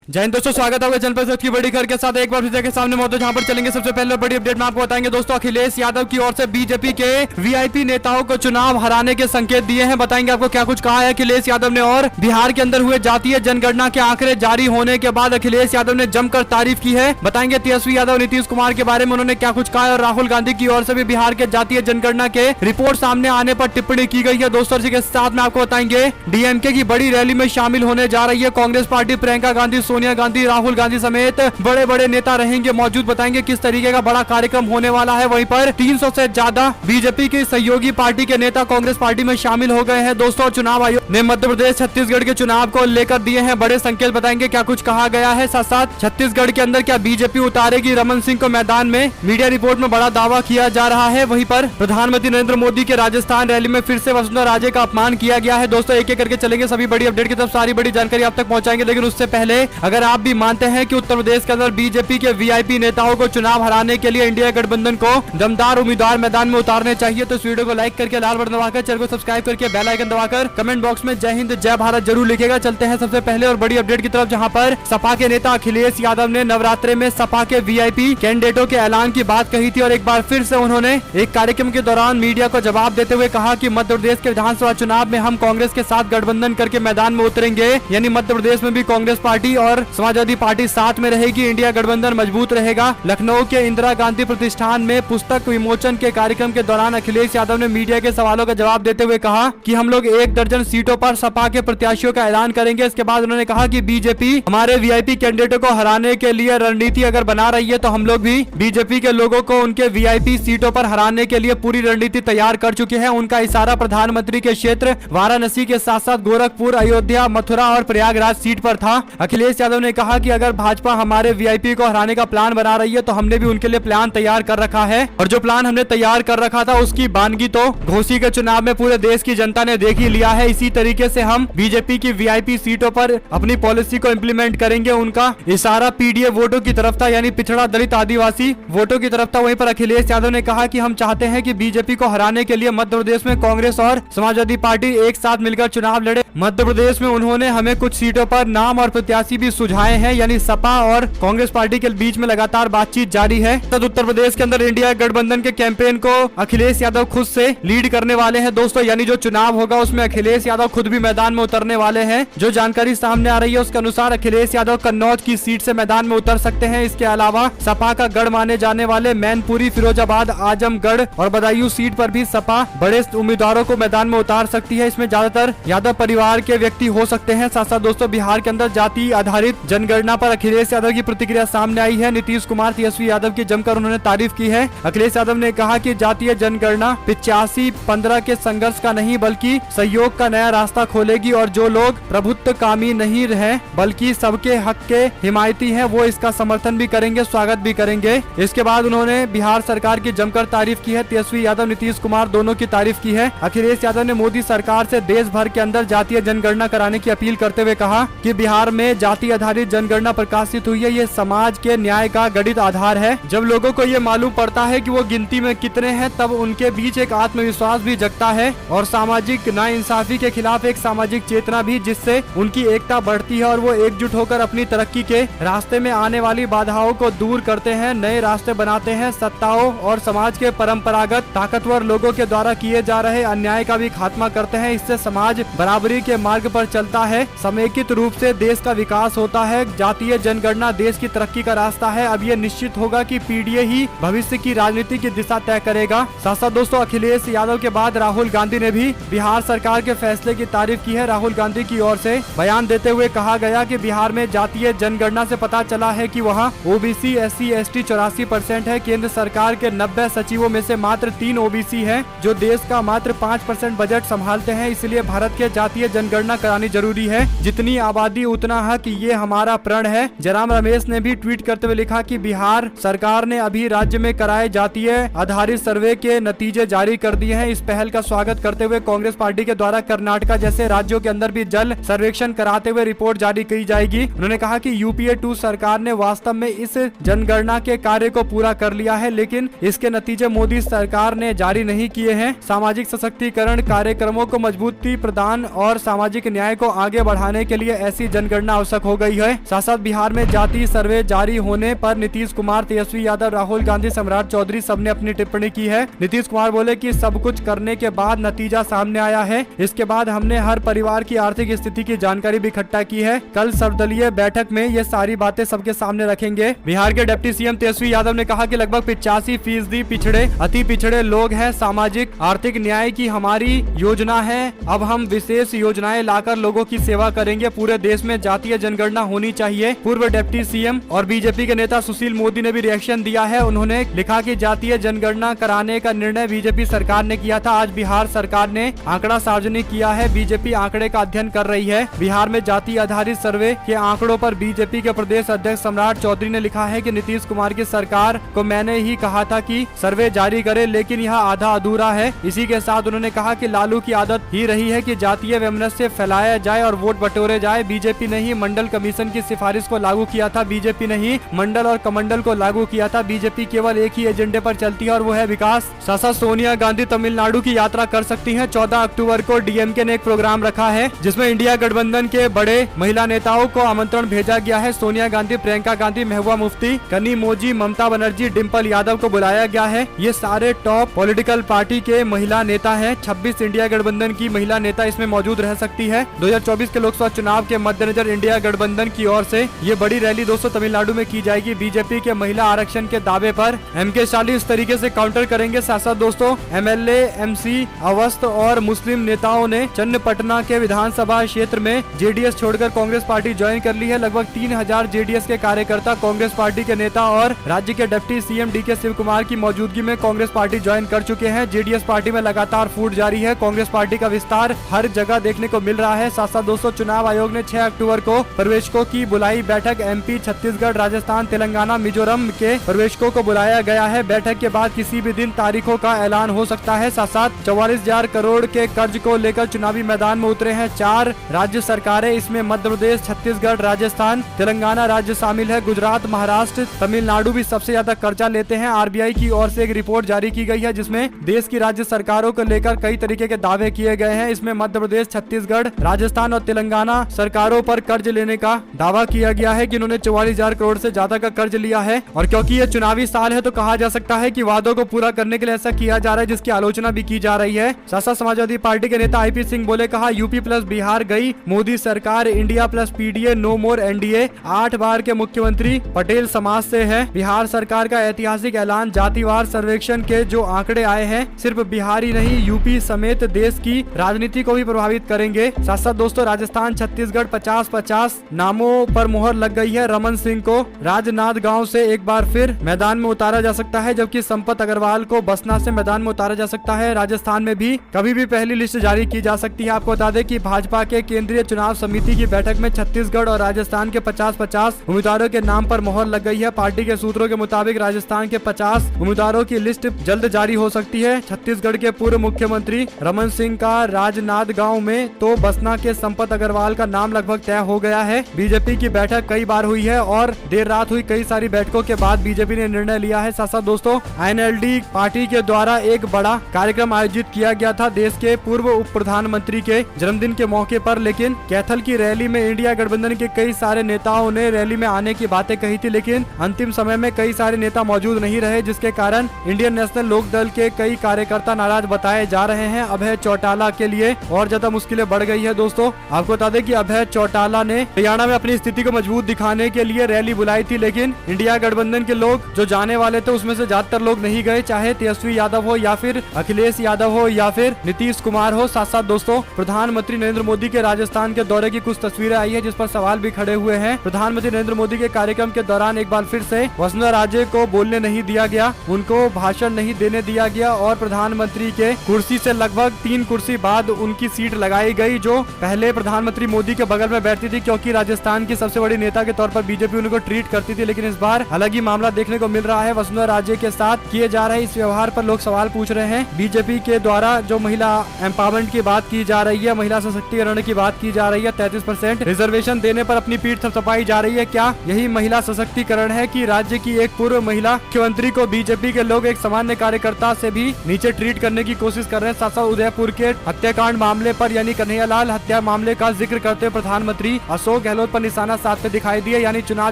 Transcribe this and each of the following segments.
जय हिंद दोस्तों, स्वागत है चैनल पर की बड़ी खबर के साथ। एक बार फिर के सामने मौजूद जहां पर चलेंगे। सबसे पहले बड़ी अपडेट में आपको बताएंगे दोस्तों, अखिलेश यादव की ओर से बीजेपी के वीआईपी नेताओं को चुनाव हराने के संकेत दिए हैं। बताएंगे आपको क्या कुछ कहा है अखिलेश यादव ने। और बिहार के अंदर हुए जातीय जनगणना के आंकड़े जारी होने के बाद अखिलेश यादव ने जमकर तारीफ की है। बताएंगे तेजस्वी यादव, नीतीश कुमार के बारे में उन्होंने क्या कुछ कहा है। और राहुल गांधी की ओर से भी बिहार के जातीय जनगणना के रिपोर्ट सामने आने पर टिप्पणी की गई है। दोस्तों इसी के साथ में आपको बताएंगे डीएमके की बड़ी रैली में शामिल होने जा रही है कांग्रेस पार्टी। प्रियंका गांधी, सोनिया गांधी, राहुल गांधी समेत बड़े बड़े नेता रहेंगे मौजूद। बताएंगे किस तरीके का बड़ा कार्यक्रम होने वाला है। वहीं पर 300 से ज्यादा बीजेपी की सहयोगी पार्टी के नेता कांग्रेस पार्टी में शामिल हो गए हैं। दोस्तों चुनाव आयोग ने मध्य प्रदेश छत्तीसगढ़ के चुनाव को लेकर दिए हैं बड़े संकेत। बताएंगे क्या कुछ कहा गया है। साथ साथ छत्तीसगढ़ के अंदर क्या बीजेपी उतारेगी रमन सिंह को मैदान में, मीडिया रिपोर्ट में बड़ा दावा किया जा रहा है। वहीं पर प्रधानमंत्री नरेंद्र मोदी के राजस्थान रैली में फिर से वसुंधरा राजे का अपमान किया गया है। दोस्तों एक एक करके चलेंगे, सभी बड़ी अपडेट की तरफ सारी बड़ी जानकारी आप तक पहुंचाएंगे। लेकिन उससे पहले अगर आप भी मानते हैं कि उत्तर प्रदेश के अंदर बीजेपी के वीआईपी नेताओं को चुनाव हराने के लिए इंडिया गठबंधन को दमदार उम्मीदवार मैदान में उतारने चाहिए तो इस वीडियो को लाइक करके लाल बटन दबाकर, चैनल को सब्सक्राइब करके बेल आइकन दबाकर कमेंट बॉक्स में जय हिंद जय भारत जरूर लिखेगा। चलते हैं सबसे पहले और बड़ी अपडेट की तरफ, जहां पर सपा के नेता अखिलेश यादव ने नवरात्रे में सपा के वीआईपी कैंडिडेटों के ऐलान की बात कही थी। और एक बार फिर से उन्होंने एक कार्यक्रम के दौरान मीडिया को जवाब देते हुए कहा कि मध्य प्रदेश के विधानसभा चुनाव में हम कांग्रेस के साथ गठबंधन करके मैदान में उतरेंगे। यानी मध्य प्रदेश में भी कांग्रेस पार्टी और समाजवादी पार्टी साथ में रहेगी, इंडिया गठबंधन मजबूत रहेगा। लखनऊ के इंदिरा गांधी प्रतिष्ठान में पुस्तक विमोचन के कार्यक्रम के दौरान अखिलेश यादव ने मीडिया के सवालों का जवाब देते हुए कहा कि हम लोग 1 दर्जन सीटों पर सपा के प्रत्याशियों का ऐलान करेंगे। इसके बाद उन्होंने कहा कि बीजेपी हमारे वीआईपी कैंडिडेटों को हराने के लिए रणनीति अगर बना रही है तो हम लोग भी बीजेपी के लोगों को उनके वीआईपी सीटों पर हराने के लिए पूरी रणनीति तैयार कर चुके हैं। उनका इशारा प्रधानमंत्री के क्षेत्र वाराणसी के साथ साथ गोरखपुर, अयोध्या, मथुरा और प्रयागराज सीट पर था। अखिलेश यादव ने कहा कि अगर भाजपा हमारे वीआईपी को हराने का प्लान बना रही है तो हमने भी उनके लिए प्लान तैयार कर रखा है। और जो प्लान हमने तैयार कर रखा था उसकी बानगी तो घोसी के चुनाव में पूरे देश की जनता ने देख ही लिया है। इसी तरीके से हम बीजेपी की वीआईपी सीटों पर अपनी पॉलिसी को इम्प्लीमेंट करेंगे। उनका इशारा पीडीए वोटों की तरफ था, यानी पिछड़ा दलित आदिवासी वोटों की तरफ था। वहीं पर अखिलेश यादव ने कहा कि हम चाहते हैं कि बीजेपी को हराने के लिए मध्य प्रदेश में कांग्रेस और समाजवादी पार्टी एक साथ मिलकर चुनाव लड़े। मध्य प्रदेश में उन्होंने हमें कुछ सीटों पर नाम और प्रत्याशी भी सुझाए हैं। यानी सपा और कांग्रेस पार्टी के बीच में लगातार बातचीत जारी है। उत्तर प्रदेश के अंदर इंडिया गठबंधन के कैंपेन को अखिलेश यादव खुद से लीड करने वाले हैं। दोस्तों यानी जो चुनाव होगा उसमें अखिलेश यादव खुद भी मैदान में उतरने वाले हैं। जो जानकारी सामने आ रही है उसके अनुसार अखिलेश यादव कन्नौज की सीट से मैदान में उतर सकते हैं। इसके अलावा सपा का गढ़ माने जाने वाले मैनपुरी, फिरोजाबाद, आजमगढ़ और बदायूं सीट पर भी सपा बड़े उम्मीदवारों को मैदान में उतार सकती है। इसमें ज्यादातर यादव परिवार के व्यक्ति हो सकते हैं। साथ साथ दोस्तों बिहार के अंदर जाति आधारित जनगणना पर अखिलेश यादव की प्रतिक्रिया सामने आई है। नीतीश कुमार, तेजस्वी यादव की जमकर उन्होंने तारीफ की है। अखिलेश यादव ने कहा कि जातीय जनगणना 85-15 के संघर्ष का नहीं बल्कि सहयोग का नया रास्ता खोलेगी। और जो लोग प्रभुत्वकामी नहीं रहे बल्कि सबके हक के हिमायती हैं वो इसका समर्थन भी करेंगे, स्वागत भी करेंगे। इसके बाद उन्होंने बिहार सरकार की जमकर तारीफ की है। तेजस्वी यादव, नीतीश कुमार दोनों की तारीफ की है। अखिलेश यादव ने मोदी सरकार से देश भर के अंदर जातीय जनगणना कराने की अपील करते हुए कहा कि बिहार में जाति आधारित जनगणना प्रकाशित हुई है। ये समाज के न्याय का गणित आधार है। जब लोगों को ये मालूम पड़ता है कि वो गिनती में कितने हैं तब उनके बीच एक आत्मविश्वास भी जगता है और सामाजिक नाइंसाफी के खिलाफ एक सामाजिक चेतना भी, जिससे उनकी एकता बढ़ती है और वो एकजुट होकर अपनी तरक्की के रास्ते में आने वाली बाधाओं को दूर करते हैं, नए रास्ते बनाते हैं। सत्ताओं और समाज के परंपरागत ताकतवर लोगों के द्वारा किए जा रहे अन्याय का भी खात्मा करते हैं। इससे समाज बराबरी के मार्ग पर चलता है, समेकित रूप से देश का विकास होता है। जातीय जनगणना देश की तरक्की का रास्ता है। अब ये निश्चित होगा कि पीडीए ही भविष्य की राजनीति की दिशा तय करेगा। साथ साथ दोस्तों अखिलेश यादव के बाद राहुल गांधी ने भी बिहार सरकार के फैसले की तारीफ की है। राहुल गांधी की ओर से बयान देते हुए कहा गया कि बिहार में जातीय जनगणना से पता चला है कि वहां ओबीसी, एससी, एसटी 84% है। केंद्र सरकार के 90 सचिवों में से मात्र 3 ओबीसी है, जो देश का मात्र 5% बजट संभालते हैं। इसलिए भारत के जातीय जनगणना करानी जरूरी है। जितनी आबादी उतना हक, ये हमारा प्रण है। जयराम रमेश ने भी ट्वीट करते हुए लिखा कि बिहार सरकार ने अभी राज्य में कराए जातीय आधारित सर्वे के नतीजे जारी कर दिए हैं। इस पहल का स्वागत करते हुए कांग्रेस पार्टी के द्वारा कर्नाटका जैसे राज्यों के अंदर भी जल सर्वेक्षण कराते हुए रिपोर्ट जारी की जाएगी। उन्होंने कहा कि यूपीए 2 सरकार ने वास्तव में इस जनगणना के कार्य को पूरा कर लिया है, लेकिन इसके नतीजे मोदी सरकार ने जारी नहीं किए हैं। सामाजिक सशक्तिकरण कार्यक्रमों को मजबूती प्रदान और और सामाजिक न्याय को आगे बढ़ाने के लिए ऐसी जनगणना आवश्यक हो गई है। साथ साथ बिहार में जाति सर्वे जारी होने पर नीतीश कुमार, तेजस्वी यादव, राहुल गांधी, सम्राट चौधरी सबने अपनी टिप्पणी की है। नीतीश कुमार बोले कि सब कुछ करने के बाद नतीजा सामने आया है। इसके बाद हमने हर परिवार की आर्थिक स्थिति की जानकारी भी इकट्ठा की है। कल सर्वदलीय बैठक में ये सारी बातें सबके सामने रखेंगे। बिहार के डिप्टी सीएम तेजस्वी यादव ने कहा कि लगभग 85% पिछड़े, अति पिछड़े लोग हैं। सामाजिक आर्थिक न्याय की हमारी योजना है। अब हम विशेष योजनाएं लाकर लोगों की सेवा करेंगे। पूरे देश में जातीय जनगणना होनी चाहिए। पूर्व डिप्टी सीएम और बीजेपी के नेता सुशील मोदी ने भी रिएक्शन दिया है। उन्होंने लिखा कि जातीय जनगणना कराने का निर्णय बीजेपी सरकार ने किया था। आज बिहार सरकार ने आंकड़ा सार्वजनिक किया है। बीजेपी आंकड़े का अध्ययन कर रही है। बिहार में जाति आधारित सर्वे के आंकड़ों पर बीजेपी के प्रदेश अध्यक्ष सम्राट चौधरी ने लिखा है कि नीतीश कुमार की सरकार को मैंने ही कहा था कि सर्वे जारी करे, लेकिन यह आधा अधूरा है। इसी के साथ उन्होंने कहा कि लालू की आदत ही रही है कि जातीय वैमनस्य फैलाया जाए और वोट बटोरे जाए। बीजेपी ने ही मंडल कमीशन की सिफारिश को लागू किया था। बीजेपी ने ही मंडल और कमंडल को लागू किया था। बीजेपी केवल एक ही एजेंडे पर चलती है और वो है विकास। साथ सोनिया गांधी तमिलनाडु की यात्रा कर सकती हैं। 14 अक्टूबर को डीएमके ने एक प्रोग्राम रखा है जिसमें इंडिया गठबंधन के बड़े महिला नेताओं को आमंत्रण भेजा गया है। सोनिया गांधी, प्रियंका गांधी, महबूबा मुफ्ती, कनी मोजी, ममता बनर्जी, डिम्पल यादव को बुलाया गया है। ये सारे टॉप पॉलिटिकल पार्टी के महिला नेता हैं। 26 इंडिया गठबंधन की महिला नेता इसमें मौजूद रह सकती है। 2024 के लोकसभा चुनाव के मद्देनजर इंडिया गठबंधन की ओर से ये बड़ी रैली दोस्तों तमिलनाडु में की जाएगी। बीजेपी के महिला आरक्षण के दावे पर एमके स्टालिन इस तरीके से काउंटर करेंगे। साथ साथ दोस्तों एमएलए, एमसी, अवस्थ और मुस्लिम नेताओं ने चन्नपटना के विधानसभा क्षेत्र में जेडीएस छोड़कर कांग्रेस पार्टी ज्वाइन कर ली है। लगभग 3000 जेडीएस के कार्यकर्ता कांग्रेस पार्टी के नेता और राज्य के deputy CM DK Shivakumar की मौजूदगी में कांग्रेस पार्टी ज्वाइन कर चुके हैं। जेडीएस पार्टी में लगातार फूट जारी है। कांग्रेस पार्टी का विस्तार हर जगह देखने को मिल रहा है। साथ साथ दोस्तों चुनाव आयोग ने 6 अक्टूबर को प्रवेशकों की बुलाई बैठक। एमपी, छत्तीसगढ़, राजस्थान, तेलंगाना, मिजोरम के प्रवेशकों को बुलाया गया है। बैठक के बाद किसी भी दिन तारीखों का ऐलान हो सकता है। साथ साथ 44,000 करोड़ के कर्ज को लेकर चुनावी मैदान में उतरे हैं 4 राज्य सरकारें। इसमें मध्य प्रदेश, छत्तीसगढ़, राजस्थान, तेलंगाना राज्य शामिल है। गुजरात, महाराष्ट्र, तमिलनाडु भी सबसे ज्यादा कर्जा लेते हैं। आरबीआई की ओर से एक रिपोर्ट जारी की गई है जिसमें देश की राज्य सरकारों को लेकर कई तरीके के दावे किए गए हैं। इसमें मध्य प्रदेश, छत्तीसगढ़, राजस्थान और तेलंगाना सरकारों पर कर्ज लेने का दावा किया गया है कि उन्होंने 44,000 करोड़ से ज्यादा का कर्ज लिया है। और क्योंकि ये चुनावी साल है तो कहा जा सकता है कि वादों को पूरा करने के लिए ऐसा किया जा रहा है, जिसकी आलोचना भी की जा रही है। साथ समाजवादी पार्टी के नेता आईपी सिंह बोले, कहा यूपी प्लस बिहार गई मोदी सरकार, इंडिया प्लस पीडीए, नो मोर एनडीए। 8 बार के मुख्यमंत्री पटेल समाज से है। बिहार सरकार का ऐतिहासिक ऐलान। जातिवार सर्वेक्षण के जो आंकड़े आए हैं सिर्फ बिहार ही नहीं यूपी समेत देश की राजनीति को भी प्रभावित करेंगे। साथ साथ दोस्तों राजस्थान, छत्तीसगढ़ 50-50 नामों पर मुहर लग गई है। रमन सिंह को राजनांदगांव से एक बार फिर मैदान में उतारा जा सकता है, जबकि संपत अग्रवाल को बसना से मैदान में उतारा जा सकता है। राजस्थान में भी कभी भी पहली लिस्ट जारी की जा सकती है। आपको बता दें कि भाजपा के केंद्रीय चुनाव समिति की बैठक में छत्तीसगढ़ और राजस्थान के 50-50 उम्मीदवारों के नाम पर मोहर लग गई है। पार्टी के सूत्रों के मुताबिक राजस्थान के 50 उम्मीदवारों की लिस्ट जल्द जारी हो सकती है। छत्तीसगढ़ के पूर्व मुख्यमंत्री रमन सिंह का राजनांदगांव में तो बसना के संपत अग्रवाल का नाम लगभग तय हो गया है। बीजेपी की बैठक कई बार हुई है और देर रात हुई कई सारी बैठकों के बाद बीजेपी ने निर्णय लिया है। साथ साथ दोस्तों आईएनएलडी पार्टी के द्वारा एक बड़ा कार्यक्रम आयोजित किया गया था देश के पूर्व उप प्रधानमंत्री के जन्मदिन के मौके पर, लेकिन कैथल की रैली में इंडिया गठबंधन के कई सारे नेताओं ने रैली में आने की बातें कही थी, लेकिन अंतिम समय में कई सारे नेता मौजूद नहीं रहे, जिसके कारण इंडियन नेशनल लोक दल के कई कार्यकर्ता नाराज बताए जा रहे हैं। अभय चौटाला के लिए और ज्यादा मुश्किलें बढ़ गई है। दोस्तों आपको बता दें कि अभय चौटाला ने हरियाणा में अपनी स्थिति को मजबूत दिखाने के लिए रैली बुलाई थी, लेकिन इंडिया गठबंधन के लोग जो जाने वाले थे उसमें से ज्यादातर लोग नहीं गए, चाहे तेजस्वी यादव हो या फिर अखिलेश यादव हो या फिर नीतीश कुमार हो। साथ साथ दोस्तों प्रधानमंत्री नरेंद्र मोदी के राजस्थान के दौरे की कुछ तस्वीरें आई है जिस पर सवाल भी खड़े हुए हैं। प्रधानमंत्री नरेंद्र मोदी के कार्यक्रम के दौरान एक बार फिर से वसुंधरा राजे को बोलने नहीं दिया गया, उनको भाषण नहीं देने दिया गया और प्रधानमंत्री के कुर्सी से लगभग 3 कुर्सी बाद उनकी सीट लगाई गई, जो पहले प्रधानमंत्री मोदी के बगल में बैठती थी, क्योंकि राजस्थान की सबसे बड़ी नेता के तौर पर बीजेपी उनको ट्रीट करती थी। लेकिन इस बार अलग ही मामला देखने को मिल रहा है। वसुंधरा राजे के साथ किए जा रहे इस व्यवहार पर लोग सवाल पूछ रहे हैं। बीजेपी के द्वारा जो महिला एम्पावरमेंट की बात की जा रही है, महिला सशक्तिकरण की बात की जा रही है, 33% रिजर्वेशन देने पर अपनी पीठ थपथपाई जा रही है। क्या यही महिला सशक्तिकरण है कि राज्य की एक पूर्व महिला मुख्यमंत्री को बीजेपी के लोग एक सामान्य कार्यकर्ता से भी नीचे ट्रीट करने की कोशिश कर रहे हैं? साथ साथ उदयपुर के हत्याकांड मामले पर यानी यानी कन्हैयालाल हत्या मामले का जिक्र करते हुए प्रधानमंत्री अशोक गहलोत पर निशाना साधते दिखाई दिए। यानी चुनाव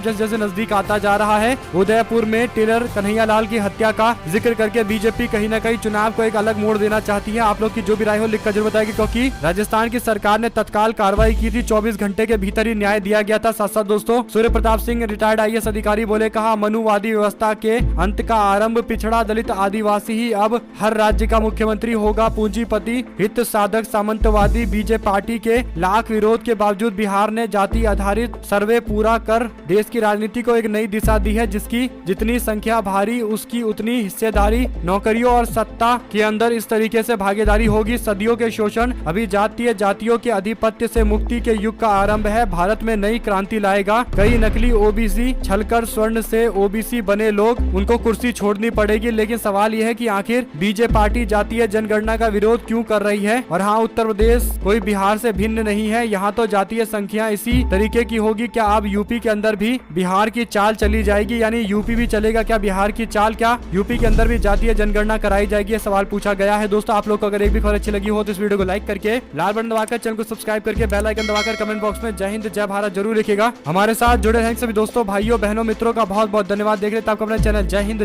जैसे जैसे नजदीक आता जा रहा है, उदयपुर में टेलर कन्हैयालाल की हत्या का जिक्र करके बीजेपी कहीं न कहीं चुनाव को एक अलग मोड़ देना चाहती है। आप लोग की जो भी राय हो लिखकर जरूर बताएगी, क्योंकि राजस्थान की सरकार ने तत्काल कार्रवाई की थी, 24 घंटे के भीतर ही न्याय दिया गया था। साथ साथ दोस्तों सूर्य प्रताप सिंह रिटायर्ड IAS अधिकारी बोले, कहा मनुवादी व्यवस्था के अंत का आरंभ पिछड़ा दलित आदिवासी ही अब हर राज्य का मुख्यमंत्री होगा। पूंजीपति हित साधक सामंतवादी बीजेपी पार्टी के लाख विरोध के बावजूद बिहार ने जाति आधारित सर्वे पूरा कर देश की राजनीति को एक नई दिशा दी है, जिसकी जितनी संख्या भारी उसकी उतनी हिस्सेदारी, नौकरियों और सत्ता के अंदर इस तरीके से भागीदारी होगी। सदियों के शोषण अभी जातियों के अधिपत्य से मुक्ति के युग का आरंभ है। भारत में नई क्रांति लाएगा। कई नकली ओबीसी छलकर स्वर्ण से ओबीसी बने लोग, उनको कुर्सी छोड़नी पड़ेगी। लेकिन सवाल यह है कि आखिर बीजेपी पार्टी जातीय जनगणना का विरोध क्यों कर रही है। और हाँ, उत्तर प्रदेश कोई बिहार से भिन्न नहीं है, यहाँ तो जातीय संख्या इसी तरीके की होगी। क्या अब यूपी के अंदर भी बिहार की चाल चली जाएगी, यानी यूपी भी चलेगा क्या बिहार की चाल? क्या यूपी के अंदर भी जातीय जनगणना कराई जाएगी, ये सवाल पूछा गया है। दोस्तों आप लोग को अगर एक भी खबर अच्छी लगी हो तो इस वीडियो को लाइक करके लाल बटन दबाकर चैनल को सब्सक्राइब करके बेल आइकन दबाकर कमेंट बॉक्स में जय हिंद जय भारत जरूर लिखिएगा। हमारे साथ जुड़े रहेंगे सभी दोस्तों, भाइयों, बहनों, मित्रों का बहुत बहुत धन्यवाद। देख रहे थे आपका अपना चैनल जय हिंद।